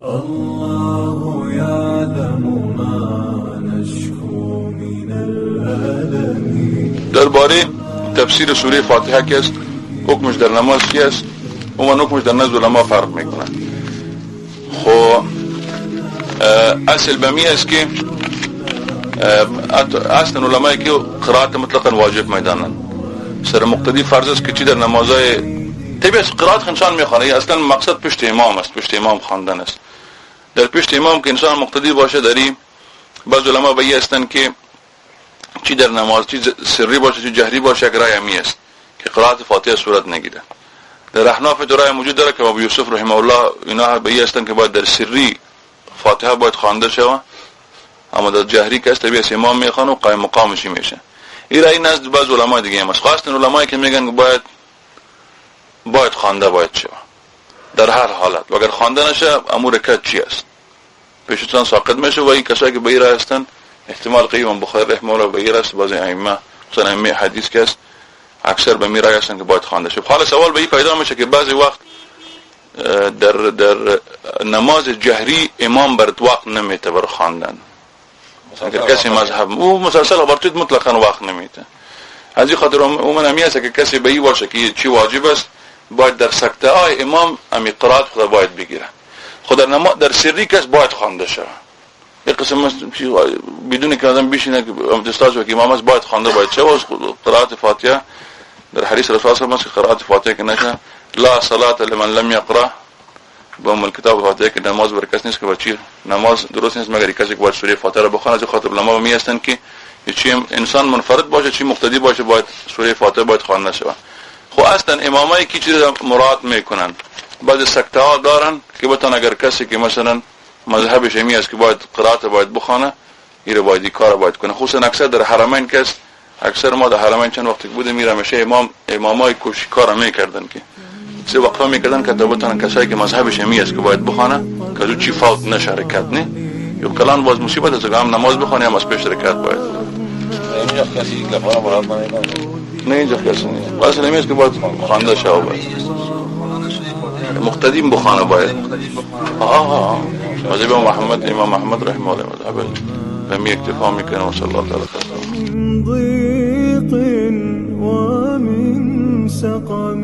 الله يعلم ما نشكو من الألم. درباره تفسیر سوره فاتحه که است، حکمش در نماز چی است و من حکمش در نزد علما فرق میکنه. خب اصل بمی است که اصلا علمایی که قرائت مطلقا واجب میدانن، سر مقتدی فرض است که چی در نمازهای طبیعی قرائت انسان میخوانه، اصلا مقصد پشت امام است، پشت امام خواندن است. در پشت امام که انسان مقتدی باشه، داری بعض علما به هستن که چی در نماز چی سری باشه چی جهری باشه، یک رای همی است که قرائت فاتحه صورت نگیره. در احناف دو رای موجود داره که ابو یوسف رحمه الله اینا به هستن که باید در سری فاتحه باید خوانده شود، اما در جهری که است طبیعی امام میخوانه و قائم مقامش میشه. این رای نزد بعض علما دیگه هم است، خاصه علمایی که میگن که باید خوانده باید شود در هر حالت، و اگر خوانده نشه امور رکعت چی است پیشتون ساقط میشه. و این کسایی که به این رای هستن احتمال قیام بخاری رحمه الله به این رای است، بعضی ائمه مثلا ائمه حدیث که است اکثر به این رای هستن که باید خوانده شه. حالا سوال به این پیدا میشه که بعضی وقت در نماز جهری امام برات وقت نمیته بر خواندن، مثلا کسی مذهب او مسلسل برات مطلقاً وقت نمیته. از این خاطر عموما همی است که کسی به این باشه که چی واجب است باید در سکته های امام امی قرائت خدا باید بگیره. خدا در سری کس باید خوانده شود. یک قسم بدون که آدم بشینه که استاد و امام است باید خوانده باید شود. قرائت فاتحه در حدیث رسول الله است که قرائت فاتحه که نشه لا صلاة لمن لم يقرأ با ام الکتاب فاتحه که نماز بر کس نیست که بچی نماز درست نیست مگر کسی که باید سوره فاتحه را بخونه. از خاطر علما می هستند که چی انسان منفرد باشه چی مقتدی باشه باید سوره فاتحه باید خوانده شود. خب اصلا امامایی که چیز مراد میکنن بعضی سکته ها دارن که بتون اگر کسی که مثلا مذهبش همی است که باید قرائت باید بخونه این باید این کار باید کنه. خصوصا اکثر در حرمین که است، اکثر ما در حرمین چند وقتی بودیم میره میشه امامای کوشش کار میکردن که سه وقفه میکردن که بتونن کسایی که مذهبش همی است که باید بخونه که از چی فوت نشه رکعت نه یا کلان باز مصیبت است که هم نماز بخونه هم از پیش رکعت باید. اینجا کسی لفظا مراد نه اینجا کسی نیست، واسه نمیست که باید خوانده شود باید مقتدیم بخانه باید. مذهب امام محمد رحمه الله مذهب به می اکتفا میکنه و صلی الله تعالی من ضيق ومن سقم